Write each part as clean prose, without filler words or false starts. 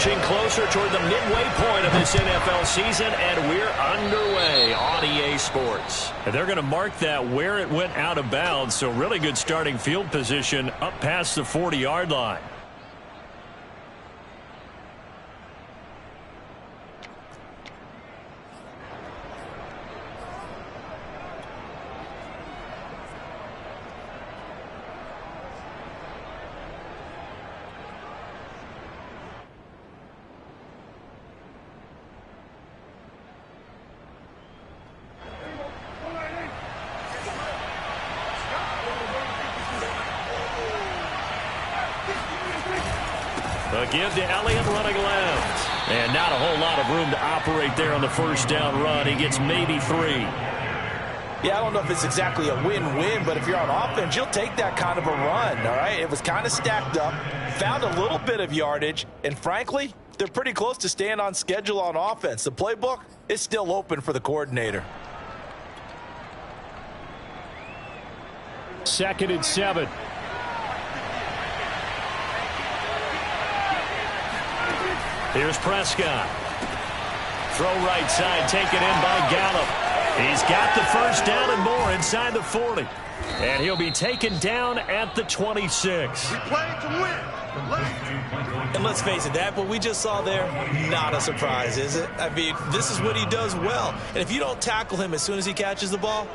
inching closer toward the midway point of this NFL season, and we're underway on EA Sports. And they're going to mark that where it went out of bounds, so really good starting field position up past the 40-yard line. A give to Elliott running left. And not a whole lot of room to operate there on the first down run. He gets maybe 3. Yeah, I don't know if it's exactly a win-win, but if you're on offense, you'll take that kind of a run, all right? It was kind of stacked up, found a little bit of yardage, and frankly, they're pretty close to staying on schedule on offense. The playbook is still open for the coordinator. 2nd and 7. Here's Prescott. Throw right side, taken in by Gallup. He's got the first down and more inside the 40. And he'll be taken down at the 26. We playing to win. And let's face it, that what we just saw there, not a surprise, is it? I mean, this is what he does well. And if you don't tackle him as soon as he catches the ball,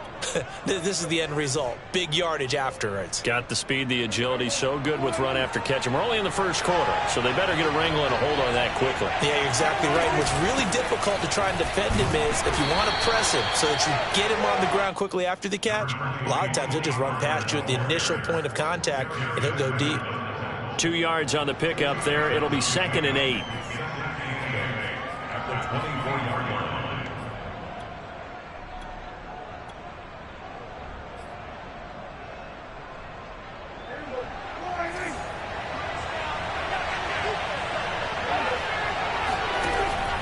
this is the end result. Big yardage afterwards. Got the speed, the agility, so good with run after catch. And we're only in the first quarter, so they better get a wrangle and a hold on that quickly. Yeah, you're exactly right. What's really difficult to try and defend him is if you want to press him so that you get him on the ground quickly after the catch, a lot of times he'll just run past you at the initial point of contact, and he'll go deep. 2 yards on the pickup there. It'll be 2nd and 8. At the 24-yard line.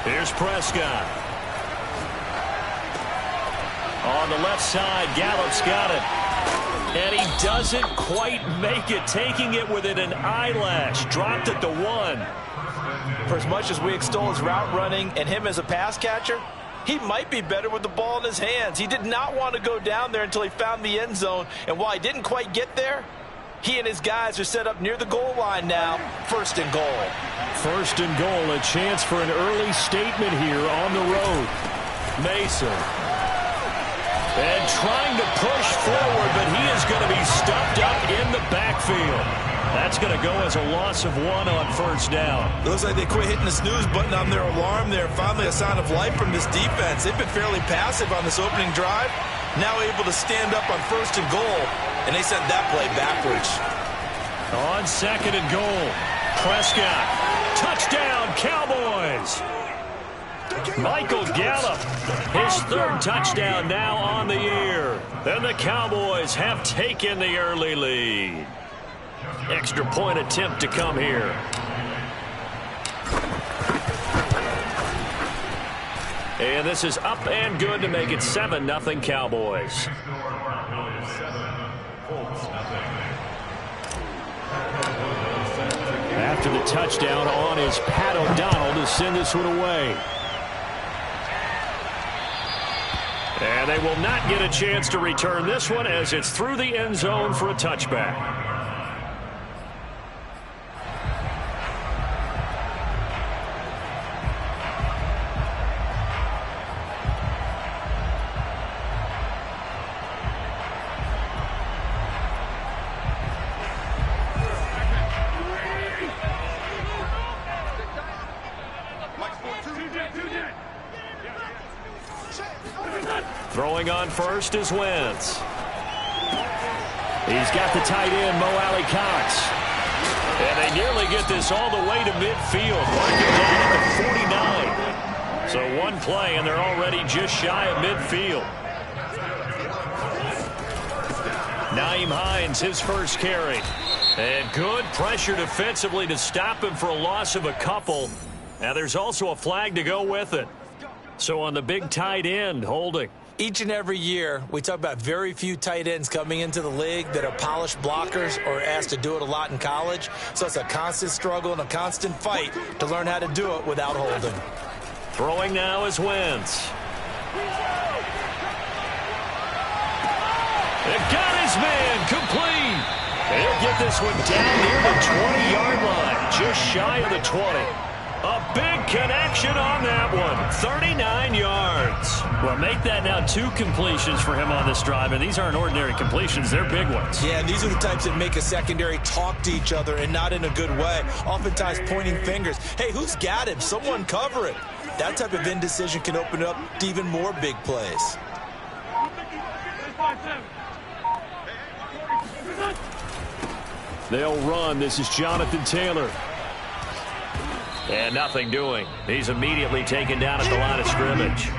Here's Prescott. On the left side, Gallup's got it. And he doesn't quite make it, taking it within an eyelash. Dropped at the 1. For as much as we extol his route running and him as a pass catcher, he might be better with the ball in his hands. He did not want to go down there until he found the end zone. And while he didn't quite get there, he and his guys are set up near the goal line now. 1st and goal. 1st and goal, a chance for an early statement here on the road. Mason. And trying to push forward, but he is going to be stuffed up in the backfield. That's going to go as a loss of 1 on 1st down. Looks like they quit hitting the snooze button on their alarm there. Finally a sign of life from this defense. They've been fairly passive on this opening drive. Now able to stand up on 1st and goal, and they sent that play backwards. On 2nd and goal, Prescott. Touchdown, Cowboys. Michael Gallup, his 3rd touchdown now on the year. Then the Cowboys have taken the early lead. Extra point attempt to come here. And this is up and good to make it 7-0 Cowboys. After the touchdown on is Pat O'Donnell to send this one away. And they will not get a chance to return this one as it's through the end zone for a touchback. Throwing on first is Wentz. He's got the tight end, Mo Alley-Cox. And they nearly get this all the way to midfield. Marking down at the 49. So one play, and they're already just shy of midfield. Nyheim Hines, his first carry. And good pressure defensively to stop him for a loss of a couple. Now there's also a flag to go with it. So on the big tight end, holding. Each and every year, we talk about very few tight ends coming into the league that are polished blockers or asked to do it a lot in college. So it's a constant struggle and a constant fight to learn how to do it without holding. Throwing now is Wentz. It got his man complete. He'll get this one down near the 20-yard line, just shy of the 20. A big connection on that one, 39 yards. Well, make that now 2 completions for him on this drive, and these aren't ordinary completions. They're big ones. Yeah, and these are the types that make a secondary talk to each other and not in a good way, oftentimes pointing fingers. Hey, who's got him? Someone cover it. That type of indecision can open up to even more big plays. They'll run. This is Jonathan Taylor. And nothing doing. He's immediately taken down at the line of scrimmage.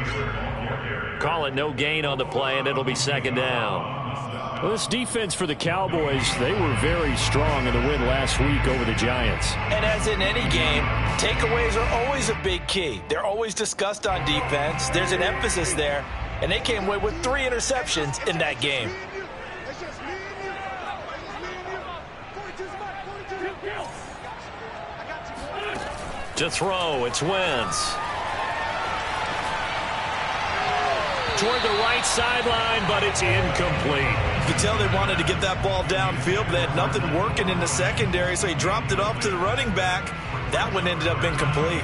Call it no gain on the play, and it'll be second down. Well, this defense for the Cowboys, they were very strong in the win last week over the Giants. And as in any game, takeaways are always a big key. They're always discussed on defense. There's an emphasis there, and they came away with 3 interceptions in that game. To throw, it's Wentz. Toward the right sideline, but it's incomplete. You can tell they wanted to get that ball downfield, but they had nothing working in the secondary, so he dropped it off to the running back. That one ended up incomplete.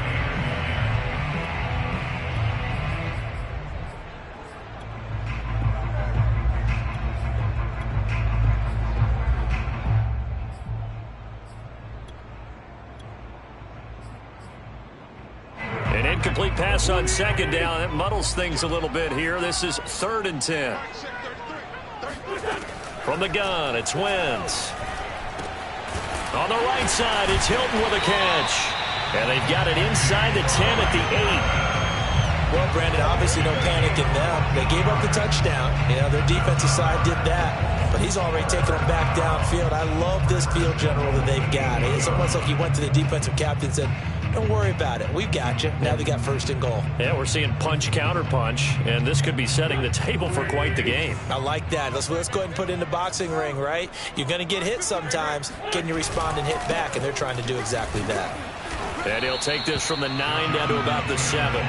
An incomplete pass on second down. That muddles things a little bit here. This is 3rd and 10. From the gun, it's Wentz. On the right side, it's Hilton with a catch. And they've got it inside the 10 at the 8. Well, Brandon, obviously no panic in them. They gave up the touchdown. You know, their defensive side did that. But he's already taken them back downfield. I love this field general that they've got. It's almost like he went to the defensive captain and said, don't worry about it. We've got you. Now they got 1st and goal. Yeah, we're seeing punch, counter punch, and this could be setting the table for quite the game. I like that. Let's go ahead and put it in the boxing ring, right? You're going to get hit sometimes. Can you respond and hit back? And they're trying to do exactly that. And he'll take this from the 9 down to about the 7.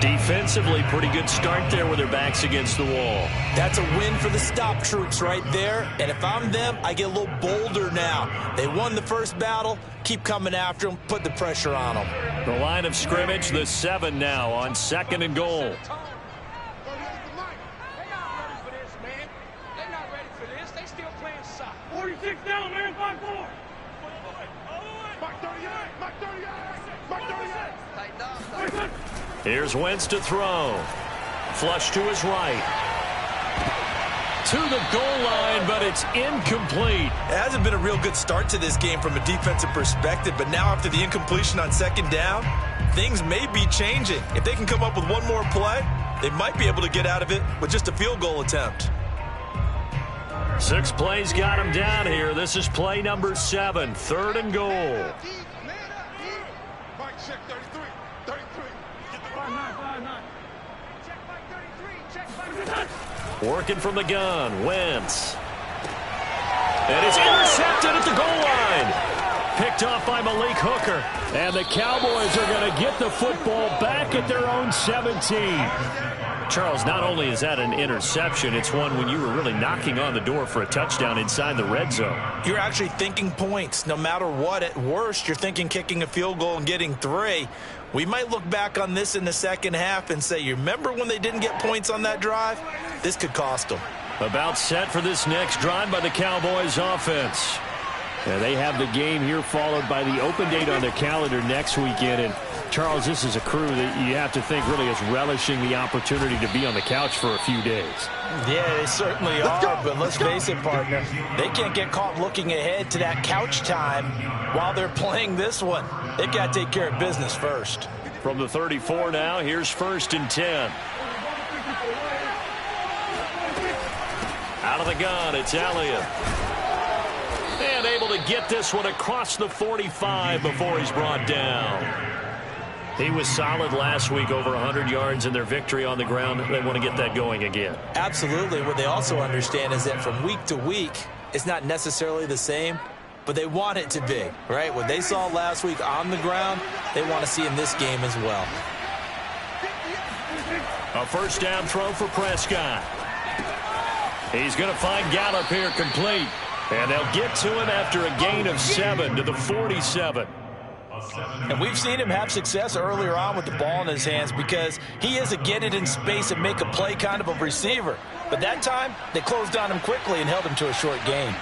Defensively, pretty good start there with their backs against the wall. That's a win for the stop troops right there. And if I'm them, I get a little bolder now. They won the first battle. Keep coming after them. Put the pressure on them. The line of scrimmage, the 7 now on 2nd and goal. They're not ready for this, man. They're not ready for this. They still playing soccer. 46 down, man. 5-4. Mark 38. Mark 38. Mark 38. Tighten up. Here's Wentz to throw. Flush to his right. To the goal line, but it's incomplete. It hasn't been a real good start to this game from a defensive perspective, but now after the incompletion on 2nd down, things may be changing. If they can come up with one more play, they might be able to get out of it with just a field goal attempt. 6 plays got him down here. This is play number 7, 3rd and goal. Working from the gun, Wentz. And it's intercepted at the goal line. Picked off by Malik Hooker. And the Cowboys are going to get the football back at their own 17. Charles, not only is that an interception, it's one when you were really knocking on the door for a touchdown inside the red zone. You're actually thinking points. No matter what, at worst, you're thinking kicking a field goal and getting 3. We might look back on this in the second half and say, you remember when they didn't get points on that drive? This could cost them. About set for this next drive by the Cowboys offense. And they have the game here followed by the open date on their calendar next weekend. And Charles, this is a crew that you have to think really is relishing the opportunity to be on the couch for a few days. Yeah, they certainly are, but let's face it, partner. They can't get caught looking ahead to that couch time while they're playing this one. They've got to take care of business first. From the 34 now, here's 1st and 10. Out of the gun, it's Elliott. And able to get this one across the 45 before he's brought down. He was solid last week, over 100 yards in their victory on the ground. They want to get that going again. Absolutely. What they also understand is that from week to week, it's not necessarily the same, but they want it to be, right? What they saw last week on the ground, they want to see in this game as well. A first down throw for Prescott. He's going to find Gallup here complete. And they'll get to him after a gain of 7 to the 47. And we've seen him have success earlier on with the ball in his hands because he is a get it in space and make a play kind of a receiver. But that time, they closed on him quickly and held him to a short gain.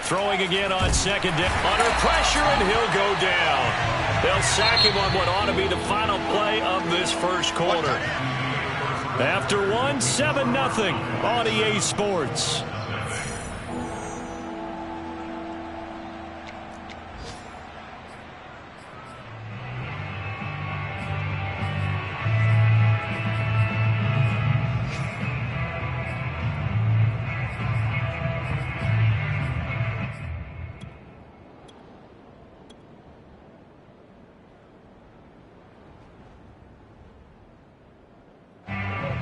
Throwing again on second down. Under pressure, and he'll go down. They'll sack him on what ought to be the final play of this first quarter. After one, 7-0 on EA Sports.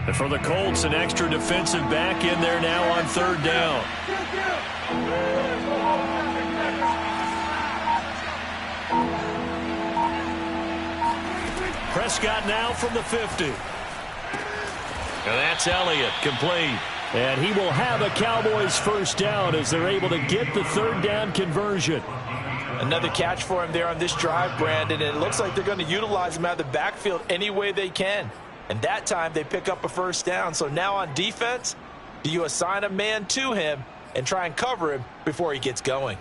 And for the Colts, an extra defensive back in there now on third down. Prescott now from the 50. And that's Elliott, complete. And he will have a Cowboys first down as they're able to get the third down conversion. Another catch for him there on this drive, Brandon, and it looks like they're going to utilize him out of the backfield any way they can. And that time they pick up a first down. So now on defense, do you assign a man to him and try and cover him before he gets going?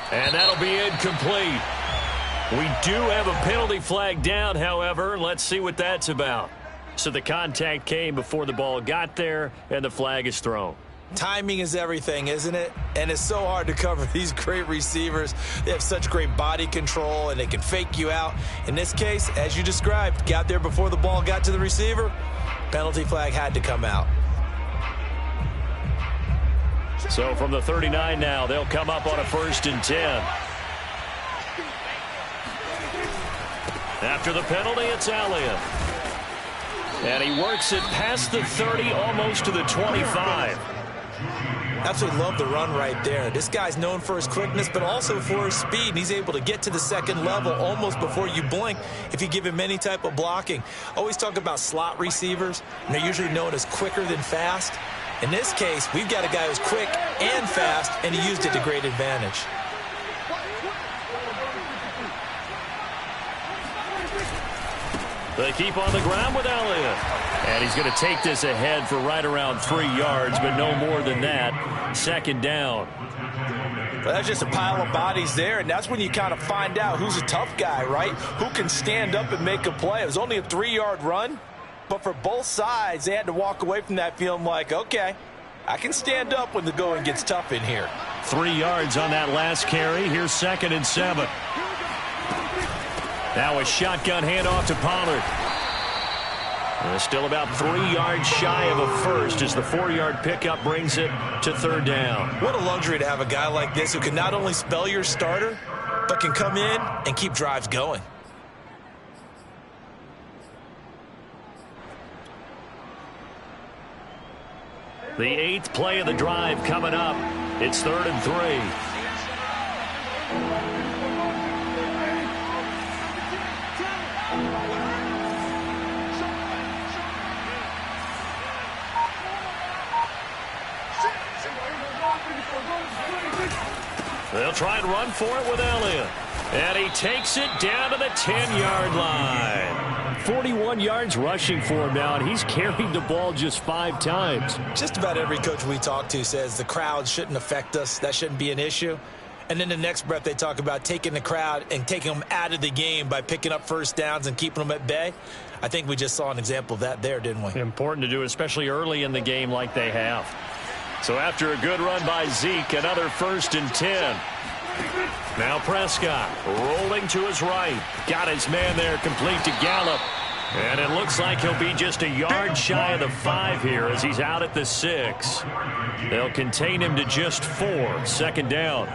And that'll be incomplete. We do have a penalty flag down, however. Let's see what that's about. So the contact came before the ball got there, and the flag is thrown. Timing is everything, isn't it? And it's so hard to cover these great receivers. They have such great body control, and they can fake you out. In this case, as you described, got there before the ball got to the receiver. Penalty flag had to come out. So from the 39 now, they'll come up on a 1st and 10. After the penalty, it's Elliott. And he works it past the 30, almost to the 25. Absolutely love the run right there. This guy's known for his quickness, but also for his speed. He's able to get to the second level almost before you blink if you give him any type of blocking. Always talk about slot receivers, and they're usually known as quicker than fast. In this case, we've got a guy who's quick and fast, and he used it to great advantage. They keep on the ground with Elliott. And he's going to take this ahead for right around 3 yards, but no more than that. 2nd down. Well, that's just a pile of bodies there, and that's when you kind of find out who's a tough guy, right? Who can stand up and make a play. It was only a 3-yard run. But for both sides, they had to walk away from that feeling like, okay, I can stand up when the going gets tough in here. 3 yards on that last carry. Here's 2nd and 7. Now a shotgun handoff to Pollard. And still about 3 yards shy of a first as the 4-yard pickup brings it to 3rd down. What a luxury to have a guy like this who can not only spell your starter, but can come in and keep drives going. The 8th play of the drive coming up. It's 3rd and 3. They'll try and run for it with Elliott. And he takes it down to the 10-yard line. 41 yards rushing for him now, and he's carried the ball just 5 times. Just about every coach we talk to says the crowd shouldn't affect us. That shouldn't be an issue. And then the next breath they talk about taking the crowd and taking them out of the game by picking up first downs and keeping them at bay. I think we just saw an example of that there, didn't we? Important to do, especially early in the game like they have. So after a good run by Zeke, another 1st and 10. Now Prescott rolling to his right. Got his man there complete to Gallup. And it looks like he'll be just a yard shy of the 5 here as he's out at the 6. They'll contain him to just 4. 2nd down.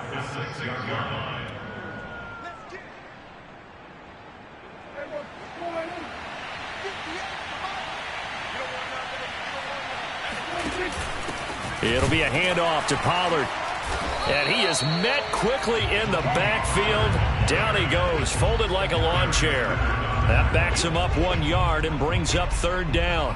It'll be a handoff to Pollard. And he is met quickly in the backfield. Down he goes, folded like a lawn chair. That backs him up 1 yard and brings up 3rd down.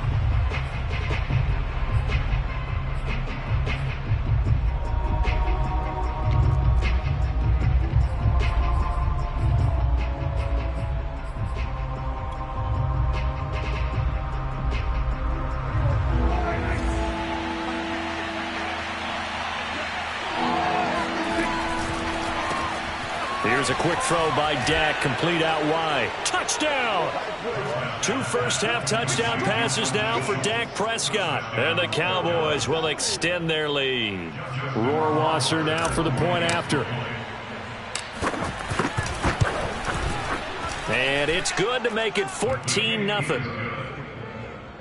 Here's a quick throw by Dak, complete out wide. Touchdown! 2 first-half touchdown passes now for Dak Prescott. And the Cowboys will extend their lead. Rohrwasser now for the point after. And it's good to make it 14-0.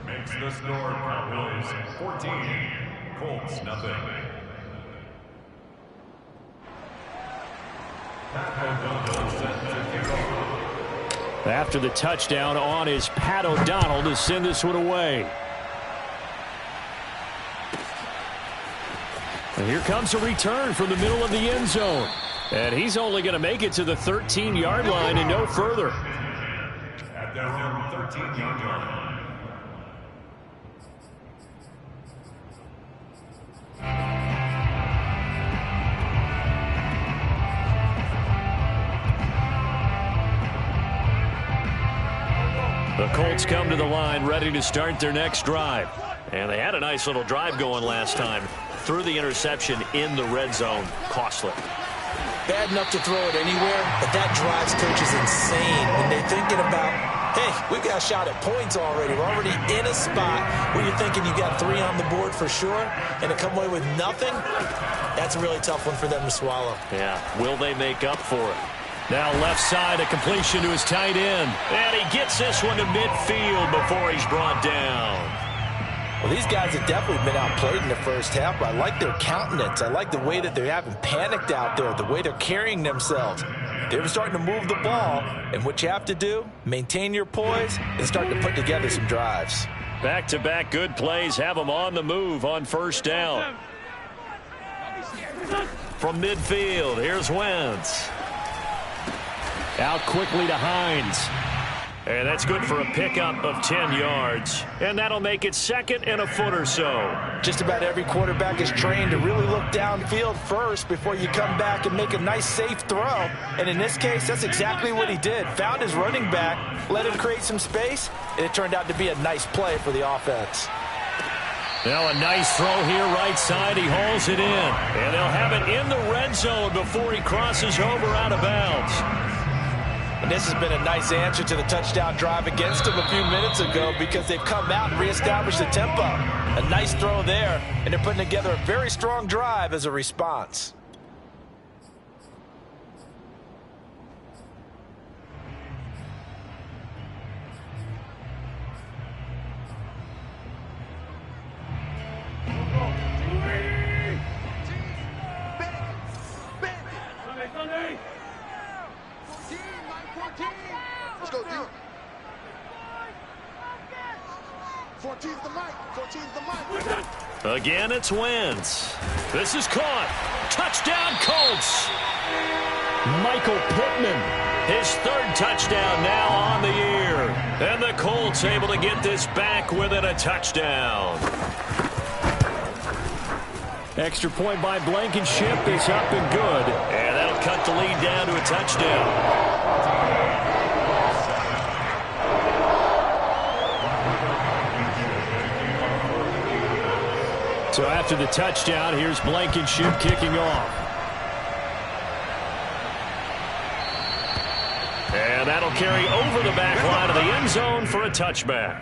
Makes the score Cowboys 14, Colts nothing. After the touchdown on is Pat O'Donnell to send this one away. And here comes a return from the middle of the end zone. And he's only going to make it to the 13-yard line and no further. At their own 13-yard line. The Colts come to the line ready to start their next drive. And they had a nice little drive going last time. Threw the interception in the red zone. Costly. Bad enough to throw it anywhere, but that drives coaches insane when they're thinking about, hey, we've got a shot at points already. We're already in a spot where you're thinking you got 3 on the board for sure, and to come away with nothing, that's a really tough one for them to swallow. Yeah, will they make up for it? Now left side, a completion to his tight end. And he gets this one to midfield before he's brought down. Well, these guys have definitely been outplayed in the first half, but I like their countenance. I like the way that they haven't panicked out there, the way they're carrying themselves. They're starting to move the ball, and what you have to do, maintain your poise and start to put together some drives. Back-to-back good plays have them on the move on 1st down. From midfield, here's Wentz. Out quickly to Hines. And that's good for a pickup of 10 yards. And that'll make it 2nd and a foot or so. Just about every quarterback is trained to really look downfield first before you come back and make a nice, safe throw. And in this case, that's exactly what he did. Found his running back, let him create some space, and it turned out to be a nice play for the offense. Now a nice throw here right side. He hauls it in. And they'll have it in the red zone before he crosses over out of bounds. And this has been a nice answer to the touchdown drive against them a few minutes ago because they've come out and reestablished the tempo. A nice throw there, and they're putting together a very strong drive as a response. Let's go, D. 14's the mic. 14's the mic. Again, it's Wentz. This is caught. Touchdown, Colts. Michael Pittman. His 3rd touchdown now on the year. And the Colts able to get this back within a touchdown. Extra point by Blankenship is up and good. And that'll cut the lead down to a touchdown. So after the touchdown, here's Blankenship kicking off. And And that'll carry over the back line of the end zone for a touchback.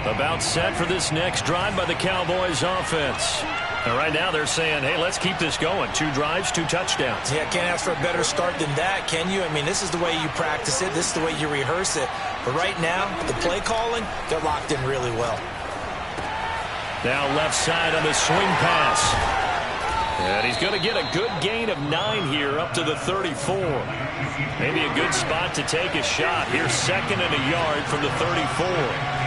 About set for this next drive by the Cowboys offense. And right now they're saying, hey, let's keep this going. 2 drives, 2 touchdowns. Yeah, can't ask for a better start than that, can you? I mean, this is the way you practice it. This is the way you rehearse it. But right now, the play calling, they're locked in really well. Now left side on the swing pass. And he's going to get a good gain of 9 here up to the 34. Maybe a good spot to take a shot. Here's 2nd and a yard from the 34.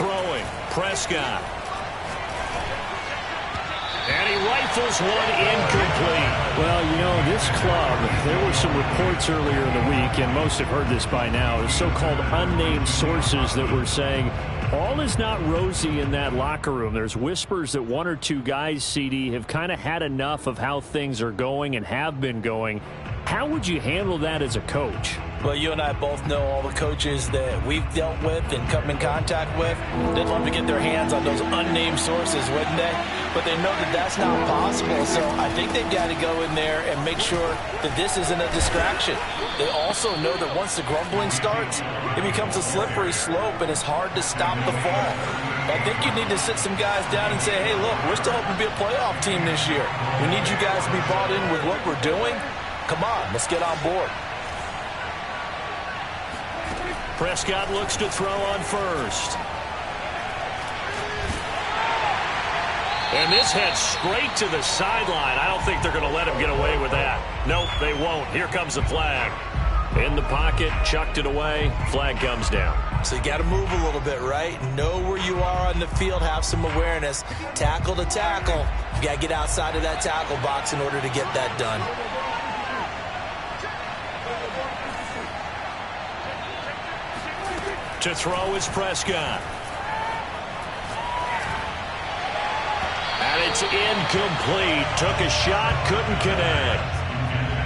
Throwing, Prescott. And he rifles one incomplete. Well, you know, this club, there were some reports earlier in the week, and most have heard this by now, the so-called unnamed sources that were saying all is not rosy in that locker room. There's whispers that 1 or 2 guys, CD, have kind of had enough of how things are going and have been going. How would you handle that as a coach? Well, you and I both know all the coaches that we've dealt with and come in contact with. They'd love to get their hands on those unnamed sources, wouldn't they? But they know that that's not possible. So I think they've got to go in there and make sure that this isn't a distraction. They also know that once the grumbling starts, it becomes a slippery slope and it's hard to stop the fall. I think you need to sit some guys down and say, hey, look, we're still hoping to be a playoff team this year. We need you guys to be bought in with what we're doing. Come on, let's get on board. Prescott looks to throw on first. And this heads straight to the sideline. I don't think they're going to let him get away with that. Nope, they won't. Here comes the flag. In the pocket, chucked it away. Flag comes down. So you got to move a little bit, right? Know where you are on the field, have some awareness. Tackle to tackle. You got to get outside of that tackle box in order to get that done. To throw is Prescott. And it's incomplete. Took a shot, couldn't connect.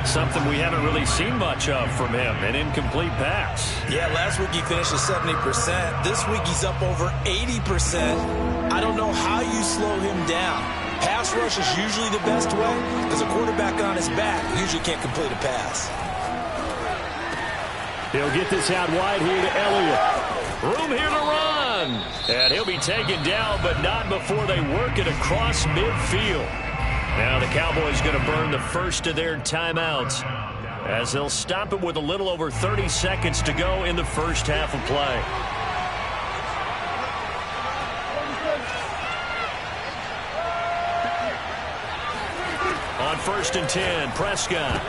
Something we haven't really seen much of from him, an incomplete pass. Yeah, last week he finished at 70%. This week he's up over 80%. I don't know how you slow him down. Pass rush is usually the best way because a quarterback on his back usually can't complete a pass. He'll get this out wide here to Elliott. Room here to run. And he'll be taken down, but not before they work it across midfield. Now the Cowboys going to burn the first of their timeouts as they'll stop it with a little over 30 seconds to go in the first half of play. On 1st and 10, Prescott.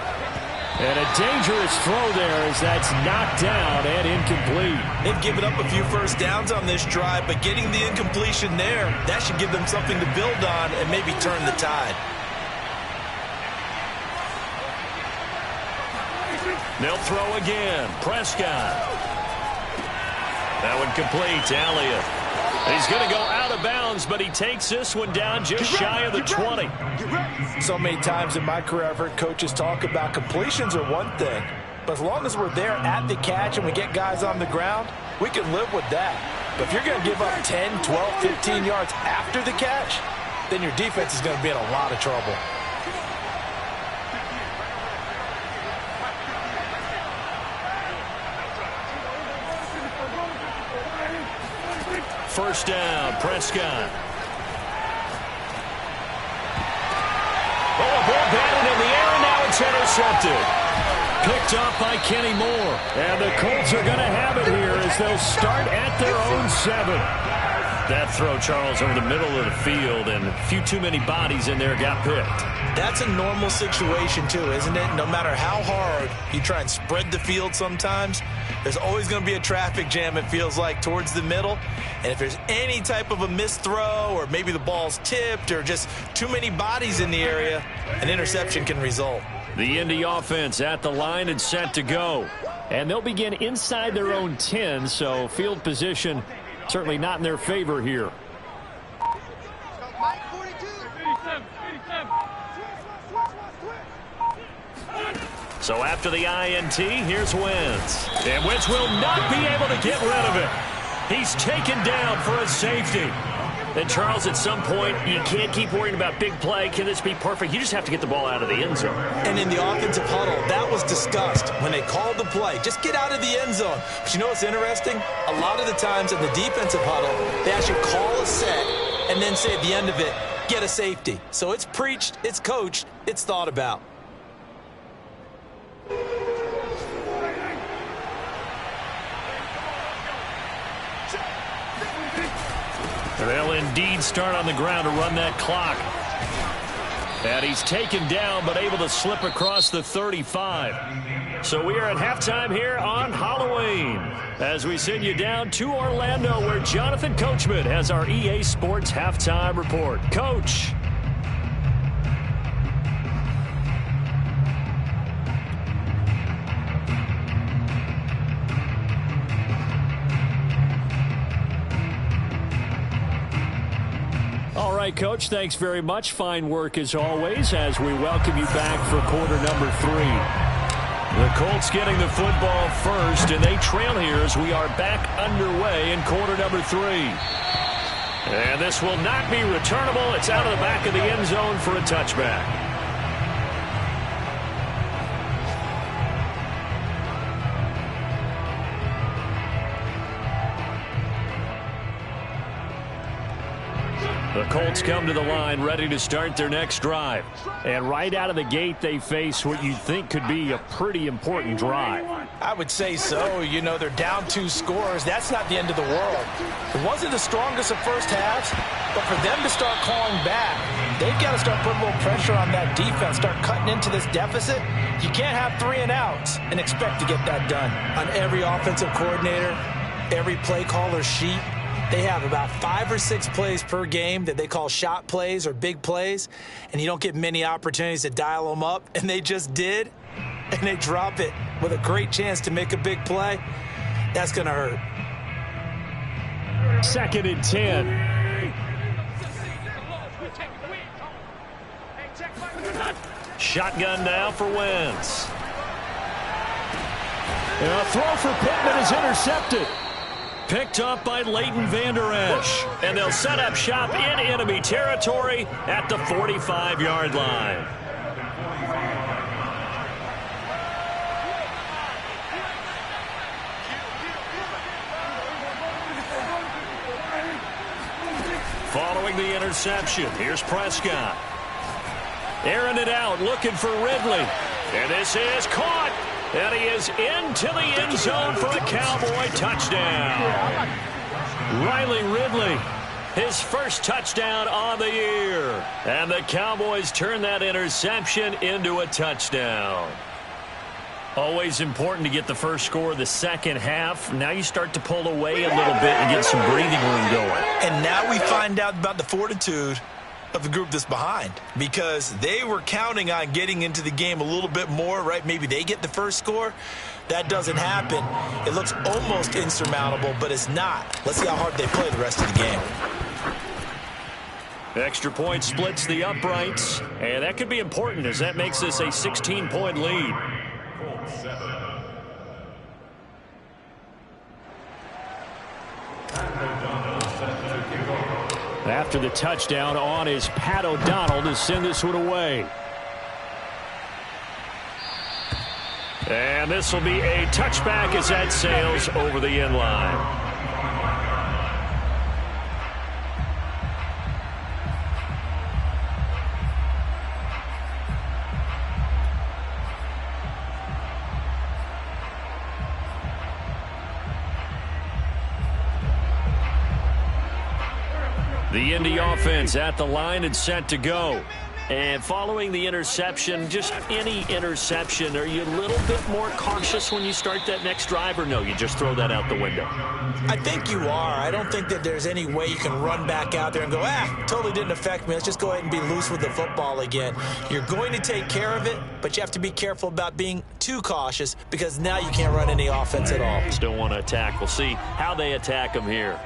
And a dangerous throw there as that's knocked down and incomplete. They've given up a few first downs on this drive, but getting the incompletion there, that should give them something to build on and maybe turn the tide. They'll throw again. Prescott. That one complete to Elliott. He's going to go out of bounds, but he takes this one down just shy of the 20. So many times in my career, I've heard coaches talk about completions are one thing, but as long as we're there at the catch and we get guys on the ground, we can live with that. But if you're going to give up 10, 12, 15 yards after the catch, then your defense is going to be in a lot of trouble. First down, Prescott. Oh, a ball batted in the air, and now it's intercepted. Picked off by Kenny Moore. And the Colts are going to have it here as they'll start at their own 7. That throw, Charles, over the middle of the field, and a few too many bodies in there got picked. That's a normal situation, too, isn't it? No matter how hard you try and spread the field sometimes, there's always going to be a traffic jam, it feels like, towards the middle. And if there's any type of a missed throw or maybe the ball's tipped or just too many bodies in the area, an interception can result. The Indy offense at the line and set to go. And they'll begin inside their own 10, so field position certainly not in their favor here. So after the INT, here's Wentz. And Wentz will not be able to get rid of it. He's taken down for a safety. And Charles, at some point, you can't keep worrying about big play. Can this be perfect? You just have to get the ball out of the end zone. And in the offensive huddle, that was discussed when they called the play. Just get out of the end zone. But you know what's interesting? A lot of the times in the defensive huddle, they actually call a set and then say at the end of it, get a safety. So it's preached, it's coached, it's thought about. They'll indeed start on the ground to run that clock. And he's taken down but able to slip across the 35. So we are at halftime here on Halloween as we send you down to Orlando where Jonathan Coachman has our EA Sports halftime report. Coach. All right, Coach, thanks very much. Fine work as always as we welcome you back for quarter number 3. The Colts getting the football first, and they trail here as we are back underway in quarter number 3. And this will not be returnable. It's out of the back of the end zone for a touchback. The Colts come to the line ready to start their next drive. And right out of the gate, they face what you'd think could be a pretty important drive. I would say so. You know, they're down 2 scores. That's not the end of the world. It wasn't the strongest of first halves, but for them to start calling back, they've got to start putting a little pressure on that defense, start cutting into this deficit. You can't have 3 and outs and expect to get that done. On every offensive coordinator, every play caller sheet, they have about 5 or 6 plays per game that they call shot plays or big plays, and you don't get many opportunities to dial them up, and they just did, and they drop it with a great chance to make a big play. That's going to hurt. 2nd and 10. Shotgun now for Wentz. And a throw for Pittman is intercepted. Picked up by Leighton Vander Esch. And they'll set up shop in enemy territory at the 45-yard line. Following the interception, here's Prescott. Airing it out, looking for Ridley. And this is caught. And he is into the end zone for a Cowboy touchdown. Riley Ridley, his first touchdown on the year. And the Cowboys turn that interception into a touchdown. Always important to get the first score of the second half. Now you start to pull away a little bit and get some breathing room going. And now we find out about the fortitude of the group that's behind, because they were counting on getting into the game a little bit more, right? Maybe they get the first score. That doesn't happen. It looks almost insurmountable, but it's not. Let's see how hard they play the rest of the game. Extra point splits the uprights, and that could be important as that makes this a 16-point lead. After the touchdown, on is Pat O'Donnell to send this one away. And this will be a touchback as that sails over the end line. The Indy offense at the line and set to go. And following the interception, just any interception, are you a little bit more cautious when you start that next drive, or no, you just throw that out the window? I think you are. I don't think that there's any way you can run back out there and go, totally didn't affect me. Let's just go ahead and be loose with the football again. You're going to take care of it, but you have to be careful about being too cautious because now you can't run any offense at all. Still want to attack. We'll see how they attack them here.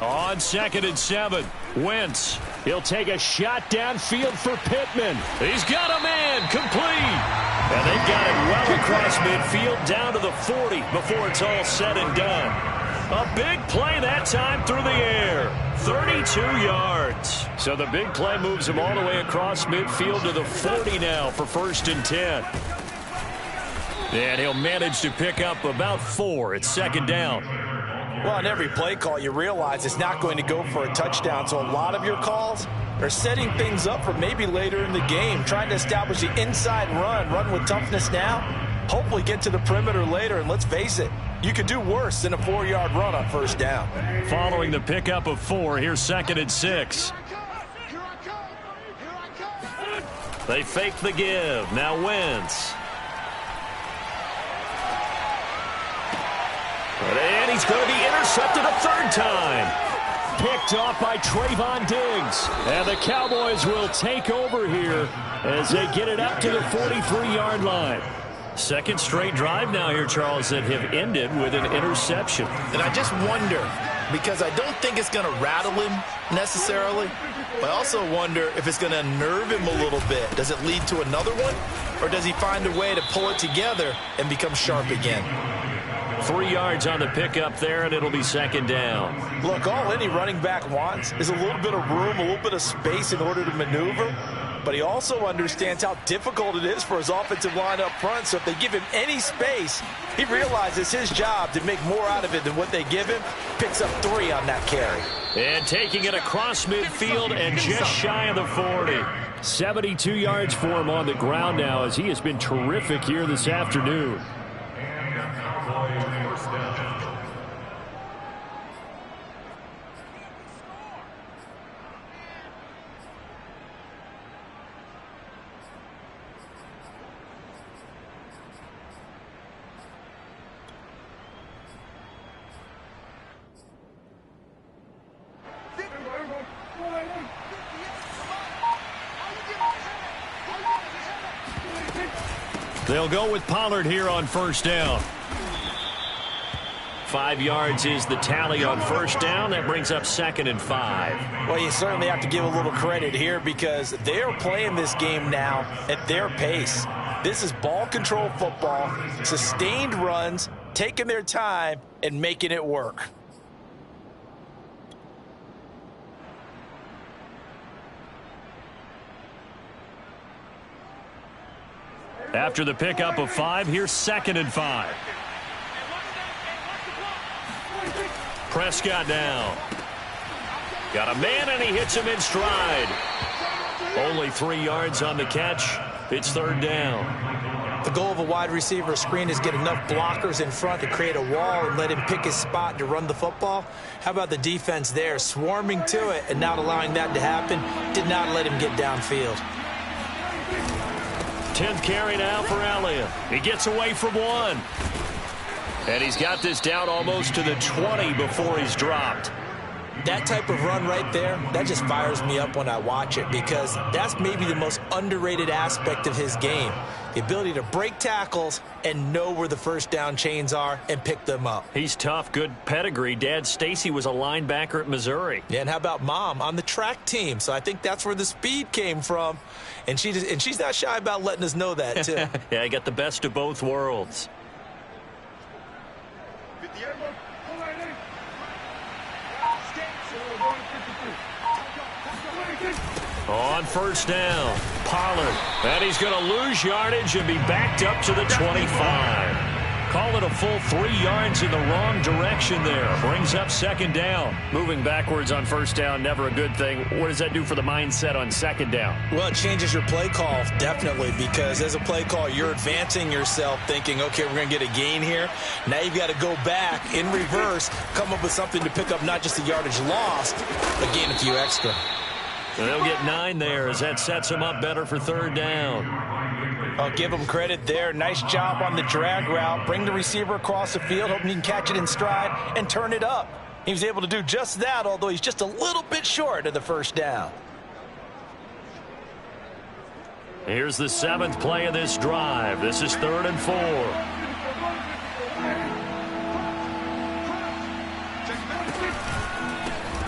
On 2nd and 7, Wentz. He'll take a shot downfield for Pittman. He's got a man complete. And they've got it well across midfield down to the 40 before it's all said and done. A big play that time through the air. 32 yards. So the big play moves him all the way across midfield to the 40 now for 1st and 10. And he'll manage to pick up about 4 at 2nd down. Well, on every play call, you realize it's not going to go for a touchdown. So a lot of your calls are setting things up for maybe later in the game, trying to establish the inside run with toughness now, hopefully get to the perimeter later. And let's face it, you could do worse than a 4-yard run on 1st down. Following the pickup of 4, here's 2nd and 6. They fake the give. Now Wentz. And he's going to be intercepted a 3rd time. Picked off by Trayvon Diggs. And the Cowboys will take over here as they get it up to the 43-yard line. 2nd straight drive now here, Charles, that have ended with an interception. And I just wonder, because I don't think it's going to rattle him necessarily, but I also wonder if it's going to unnerve him a little bit. Does it lead to another one? Or does he find a way to pull it together and become sharp again? 3 yards on the pickup there, and it'll be 2nd down. Look, all any running back wants is a little bit of room, a little bit of space in order to maneuver. But he also understands how difficult it is for his offensive line up front. So if they give him any space, he realizes his job to make more out of it than what they give him. Picks up 3 on that carry. And taking it across midfield and just shy of the 40. 72 yards for him on the ground now, as he has been terrific here this afternoon. They'll go with Pollard here on 1st down. 5 yards is the tally on 1st down. That brings up 2nd and 5. Well, you certainly have to give a little credit here because they're playing this game now at their pace. This is ball control football, sustained runs, taking their time and making it work. After the pickup of 5, here's 2nd and 5. Prescott down. Got a man, and he hits him in stride. Only 3 yards on the catch. It's 3rd down. The goal of a wide receiver screen is get enough blockers in front to create a wall and let him pick his spot to run the football. How about the defense there, swarming to it and not allowing that to happen? Did not let him get downfield. 10th carry now for Elliott. He gets away from 1. And he's got this down almost to the 20 before he's dropped. That type of run right there, that just fires me up when I watch it because that's maybe the most underrated aspect of his game. The ability to break tackles and know where the 1st down chains are and pick them up. He's tough, good pedigree. Dad Stacy was a linebacker at Missouri. Yeah, and how about Mom on the track team? So I think that's where the speed came from. And she's not shy about letting us know that, too. Yeah, I got the best of both worlds. On 1st down, Pollard. And he's going to lose yardage and be backed up to the 25. Call it a full 3 yards in the wrong direction there. Brings up 2nd down. Moving backwards on 1st down, never a good thing. What does that do for the mindset on 2nd down? Well, it changes your play call, definitely, because as a play call, you're advancing yourself thinking, okay, we're going to get a gain here. Now you've got to go back in reverse, come up with something to pick up not just the yardage lost, but gain a few extra. They'll get 9 there as that sets them up better for 3rd down. I'll give him credit there. Nice job on the drag route. Bring the receiver across the field, hoping he can catch it in stride and turn it up. He was able to do just that, although he's just a little bit short of the 1st down. Here's the 7th play of this drive. This is 3rd and 4.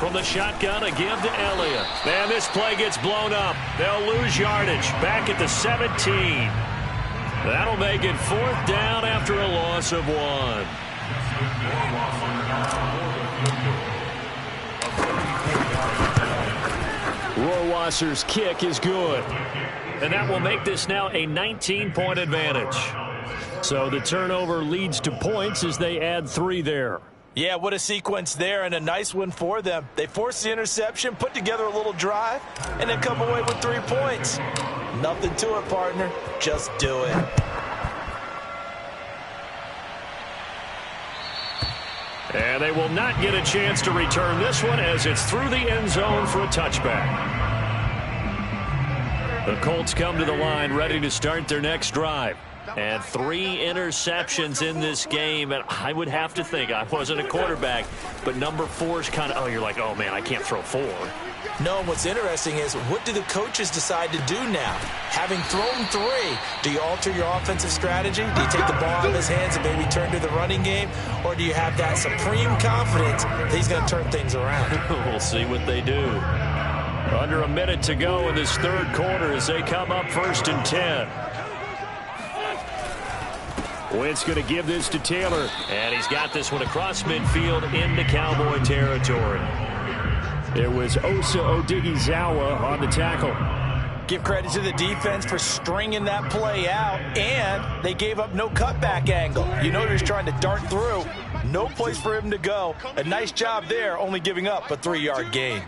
from the shotgun, a give to Elliott. And this play gets blown up. They'll lose yardage back at the 17. That'll make it 4th down after a loss of 1. Rohrwasser's kick is good. And that will make this now a 19-point advantage. So the turnover leads to points as they add 3 there. Yeah, what a sequence there, and a nice one for them. They forced the interception, put together a little drive, and then come away with 3 points. Nothing to it, partner. Just do it. And they will not get a chance to return this one as it's through the end zone for a touchback. The Colts come to the line ready to start their next drive. And 3 interceptions in this game. And I would have to think, I wasn't a quarterback, but number 4 is kind of, you're like, oh, man, I can't throw 4. No, and what's interesting is, what do the coaches decide to do now? Having thrown 3, do you alter your offensive strategy? Do you take the ball out of his hands and maybe turn to the running game? Or do you have that supreme confidence that he's going to turn things around? We'll see what they do. Under a minute to go in this 3rd quarter as they come up 1st and 10. Wentz going to give this to Taylor. And he's got this one across midfield into Cowboy territory. It was Osa Odighizuwa on the tackle. Give credit to the defense for stringing that play out, and they gave up no cutback angle. You know they're just trying to dart through. No place for him to go. A nice job there, only giving up a 3-yard gain.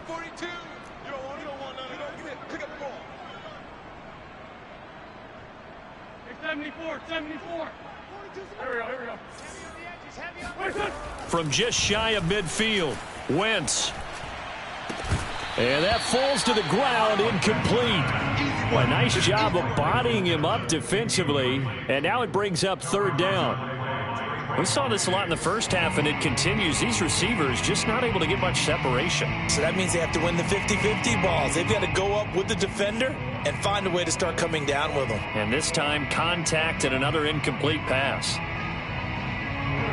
From just shy of midfield, Wentz. And that falls to the ground, incomplete. A nice job of bodying him up defensively, and now it brings up 3rd down. We saw this a lot in the first half, and it continues. These receivers just not able to get much separation. So that means they have to win the 50-50 balls. They've got to go up with the defender and find a way to start coming down with them. And this time, contact and another incomplete pass.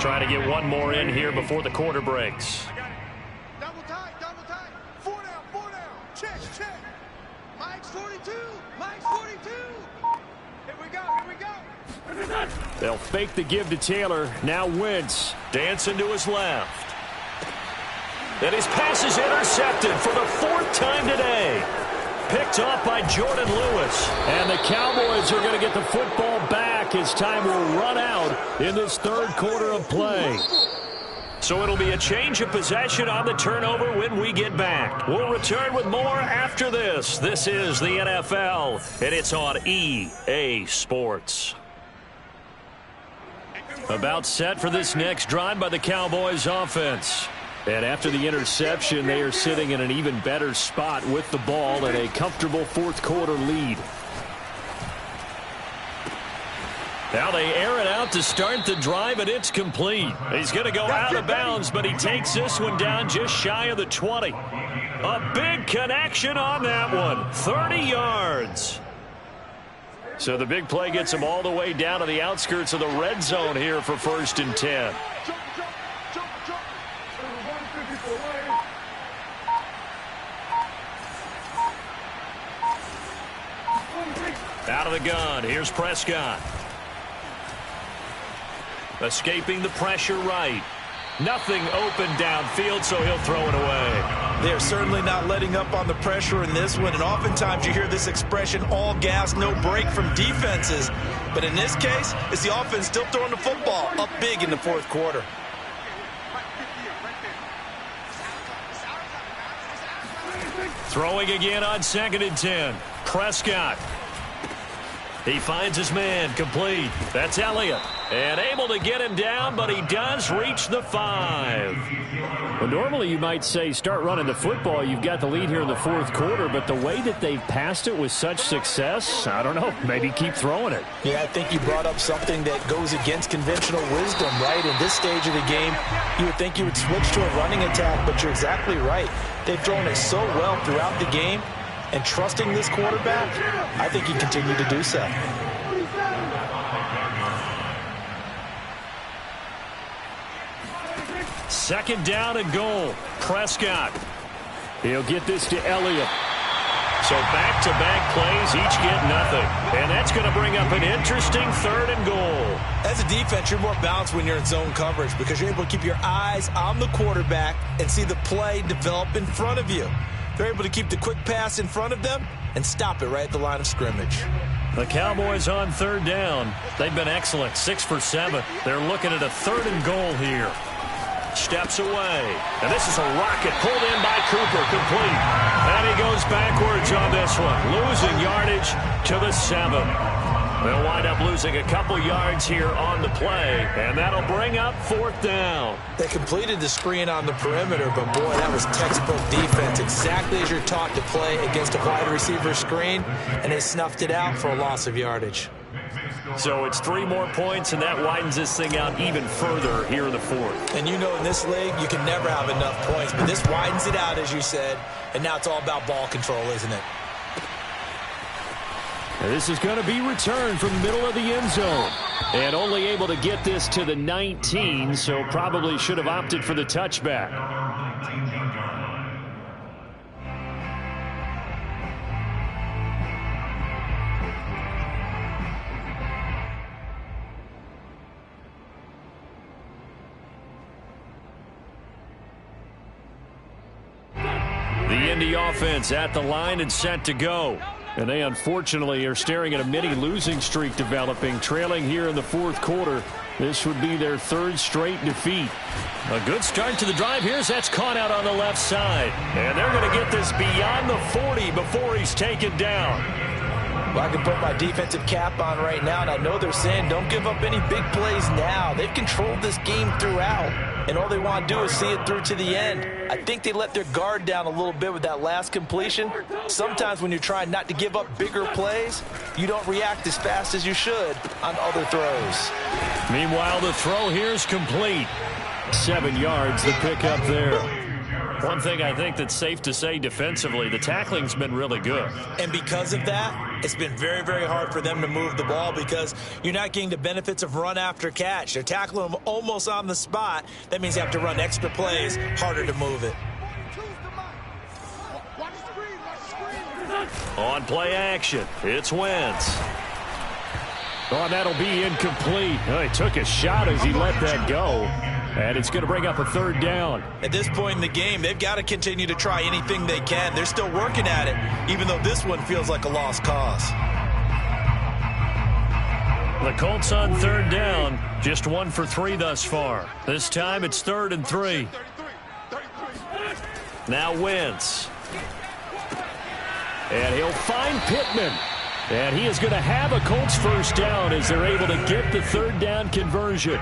Trying to get one more in here before the quarter breaks. Double tight, double tight. 4 down, 4 down. Check, check. Mike's 42, Mike's 42. Here we go. They'll fake the give to Taylor. Now Wentz dancing to his left. And his pass is intercepted for the 4th time today. Picked off by Jordan Lewis. And the Cowboys are going to get the football back as time will run out in this 3rd quarter of play. So it'll be a change of possession on the turnover when we get back. We'll return with more after this. This is the NFL, and it's on EA Sports. About set for this next drive by the Cowboys offense. And after the interception, they are sitting in an even better spot with the ball and a comfortable 4th quarter lead. Now they air it out to start the drive, and it's complete. He's going to go out of bounds, but he takes this one down just shy of the 20. A big connection on that one. 30 yards. So the big play gets him all the way down to the outskirts of the red zone here for 1st and 10. Out of the gun, here's Prescott. Escaping the pressure right. Nothing open downfield, so he'll throw it away. They're certainly not letting up on the pressure in this one, and oftentimes you hear this expression, all gas, no break from defenses. But in this case, it's the offense still throwing the football up big in the 4th quarter. Throwing again on 2nd and 10. Prescott. He finds his man, complete. That's Elliott. And able to get him down, but he does reach the 5. Well, normally you might say start running the football. You've got the lead here in the 4th quarter, but the way that they've passed it with such success, I don't know, maybe keep throwing it. Yeah, I think you brought up something that goes against conventional wisdom, right? In this stage of the game, you would think you would switch to a running attack, but you're exactly right. They've thrown it so well throughout the game. And trusting this quarterback, I think he continued to do so. Second down and goal. Prescott. He'll get this to Elliott. So back-to-back plays, each get nothing. And that's going to bring up an interesting 3rd and goal. As a defense, you're more balanced when you're in zone coverage because you're able to keep your eyes on the quarterback and see the play develop in front of you. They're able to keep the quick pass in front of them and stop it right at the line of scrimmage. The Cowboys on 3rd down. They've been excellent, 6 for 7. They're looking at a 3rd and goal here. Steps away. And this is a rocket pulled in by Cooper, complete. And he goes backwards on this one, losing yardage to the 7. They'll wind up losing a couple yards here on the play, and that'll bring up 4th down. They completed the screen on the perimeter, but boy, that was textbook defense, exactly as you're taught to play against a wide receiver screen, and they snuffed it out for a loss of yardage. So it's 3 more points, and that widens this thing out even further here in the 4th. And you know in this league, you can never have enough points, but this widens it out, as you said, and now it's all about ball control, isn't it? This is going to be returned from the middle of the end zone. And only able to get this to the 19, so probably should have opted for the touchback. The Indy offense at the line and set to go. And they unfortunately are staring at a mini losing streak developing, trailing here in the 4th quarter. This would be their 3rd straight defeat. A good start to the drive. That's caught out on the left side. And they're going to get this beyond the 40 before he's taken down. Well, I can put my defensive cap on right now, and I know they're saying don't give up any big plays now. They've controlled this game throughout, and all they want to do is see it through to the end. I think they let their guard down a little bit with that last completion. Sometimes when you're trying not to give up bigger plays, you don't react as fast as you should on other throws. Meanwhile, the throw here is complete. 7 yards, the pickup there. One thing I think that's safe to say defensively, the tackling's been really good. And because of that, it's been very, very hard for them to move the ball because you're not getting the benefits of run after catch. They're tackling them almost on the spot. That means you have to run extra plays, harder to move it. On play action, it's Wentz. Oh, that'll be incomplete. Oh, he took a shot as he let that go. And it's going to bring up a 3rd down. At this point in the game, they've got to continue to try anything they can. They're still working at it, even though this one feels like a lost cause. The Colts on 3rd down, just 1 for 3 thus far. This time it's 3rd and 3. Now Wentz. And he'll find Pittman. And he is going to have a Colts 1st down as they're able to get the 3rd down conversion.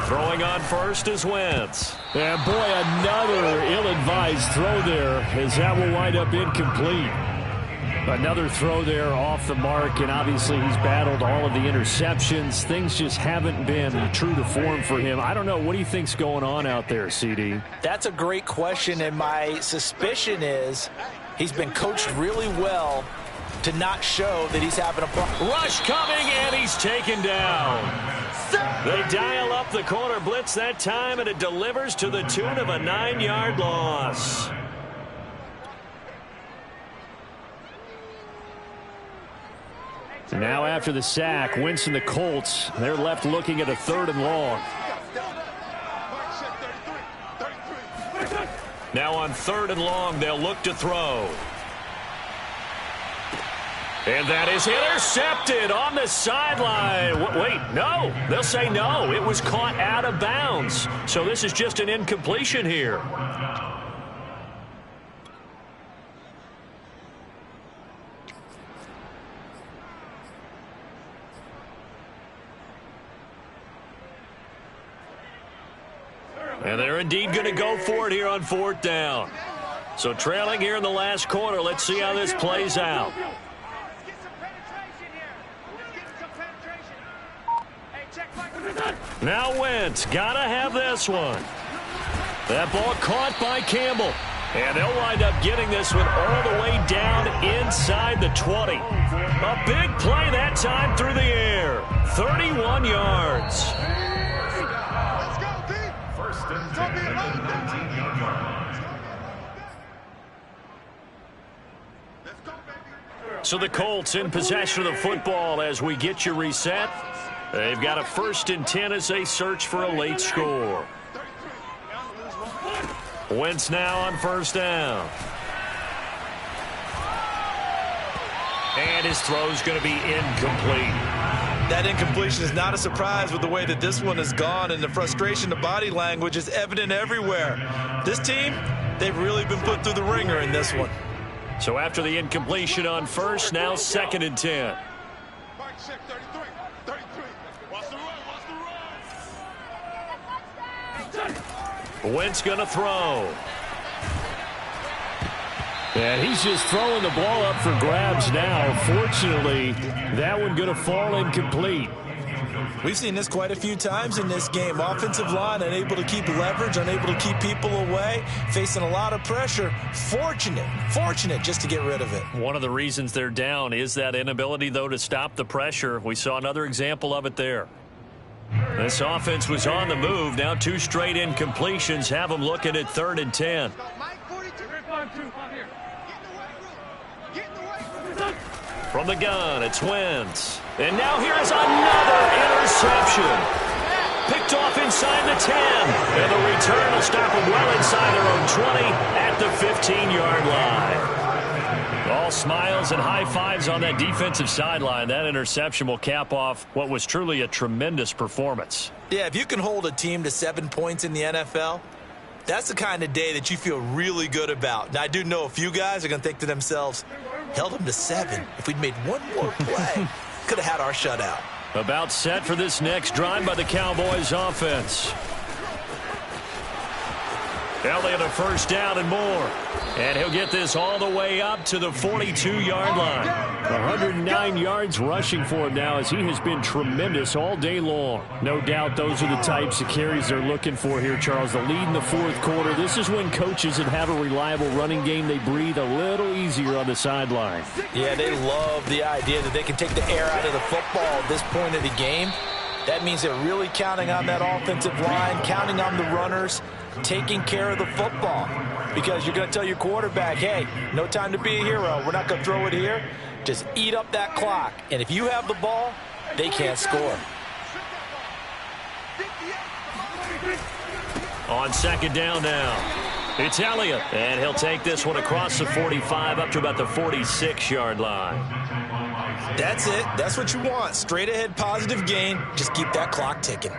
Throwing on 1st is Wentz. And boy, another ill-advised throw there as that will wind up incomplete. Another throw there off the mark, and obviously he's battled all of the interceptions. Things just haven't been true to form for him. I don't know. What do you think's going on out there, CD? That's a great question, and my suspicion is he's been coached really well to not show that he's having a problem. Rush coming, and he's taken down. They dial up the corner blitz that time, and it delivers to the tune of a 9-yard loss. Now after the sack, Wentz and the Colts, they're left looking at a 3rd and long. Now on 3rd and long, they'll look to throw. And that is intercepted on the sideline. Wait, no. They'll say no. It was caught out of bounds. So this is just an incompletion here. And they're indeed going to go for it here on 4th down. So trailing here in the last quarter. Let's see how this plays out. Now Wentz, gotta have this one. That ball caught by Campbell. And they'll wind up getting this one all the way down inside the 20. A big play that time through the air. 31 yards. Let's go, D. First and 10 at the 19-yard line. Let's go, baby. So the Colts in possession of the football as we get you reset. They've got a 1st and 10 as they search for a late score. Wentz now on 1st down. And his throw's going to be incomplete. That incompletion is not a surprise with the way that this one has gone, and the frustration, the body language is evident everywhere. This team, they've really been put through the ringer in this one. So after the incompletion on 1st, now 2nd and 10. Mike, check 33. 33. Watch the run. Watch the run. Wentz going to throw. And he's just throwing the ball up for grabs now. Fortunately, that one going to fall incomplete. We've seen this quite a few times in this game. Offensive line unable to keep leverage, unable to keep people away, facing a lot of pressure. Fortunate just to get rid of it. One of the reasons they're down is that inability, though, to stop the pressure. We saw another example of it there. This offense was on the move. Now 2 straight incompletions have them looking at 3rd and 10. Mike, 42. Here. Get in the way. From the gun, it's Wentz. And now here's another interception. Picked off inside the 10. And the return will stop them well inside their own 20 at the 15-yard line. All smiles and high fives on that defensive sideline. That interception will cap off what was truly a tremendous performance. Yeah, if you can hold a team to 7 points in the NFL, that's the kind of day that you feel really good about. Now, I do know a few guys are going to think to themselves, held them to 7. If we'd made one more play, could have had our shutout. About set for this next drive by the Cowboys offense. Elliott a 1st down and more. And he'll get this all the way up to the 42-yard line. 109 yards rushing for him now as he has been tremendous all day long. No doubt those are the types of carries they're looking for here, Charles. The lead in the 4th quarter. This is when coaches that have a reliable running game, they breathe a little easier on the sideline. Yeah, they love the idea that they can take the air out of the football at this point of the game. That means they're really counting on that offensive line, counting on the runners, taking care of the football. Because you're going to tell your quarterback, hey, no time to be a hero. We're not going to throw it here. Just eat up that clock. And if you have the ball, they can't score. On 2nd down now, it's Elliott. And he'll take this one across the 45 up to about the 46-yard line. That's it. That's what you want. Straight ahead positive gain. Just keep that clock ticking.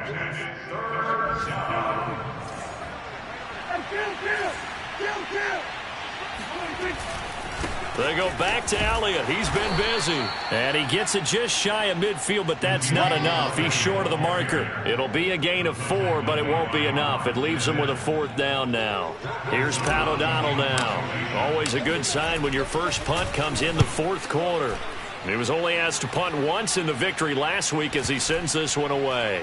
They go back to Elliott. He's been busy. And he gets it just shy of midfield, but that's not enough. He's short of the marker. It'll be a gain of 4, but it won't be enough. It leaves him with a 4th down now. Here's Pat O'Donnell now. Always a good sign when your first punt comes in the 4th quarter. He was only asked to punt once in the victory last week as he sends this one away.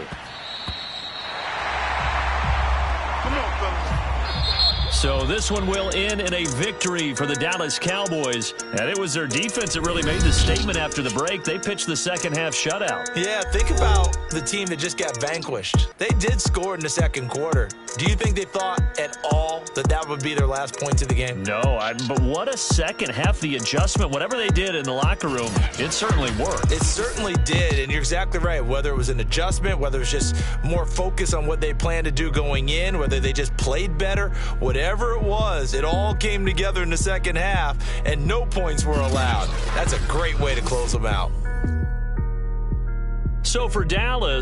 So this one will end in a victory for the Dallas Cowboys. And it was their defense that really made the statement after the break. They pitched the second-half shutout. Yeah, think about the team that just got vanquished. They did score in the 2nd quarter. Do you think they thought at all that that would be their last points of the game? No, but what a second half. The adjustment, whatever they did in the locker room, it certainly worked. It certainly did, and you're exactly right. Whether it was an adjustment, whether it was just more focus on what they planned to do going in, whether they just played better, whatever it was, it all came together in the 2nd half, and no points were allowed. That's a great way to close them out. So for Dallas,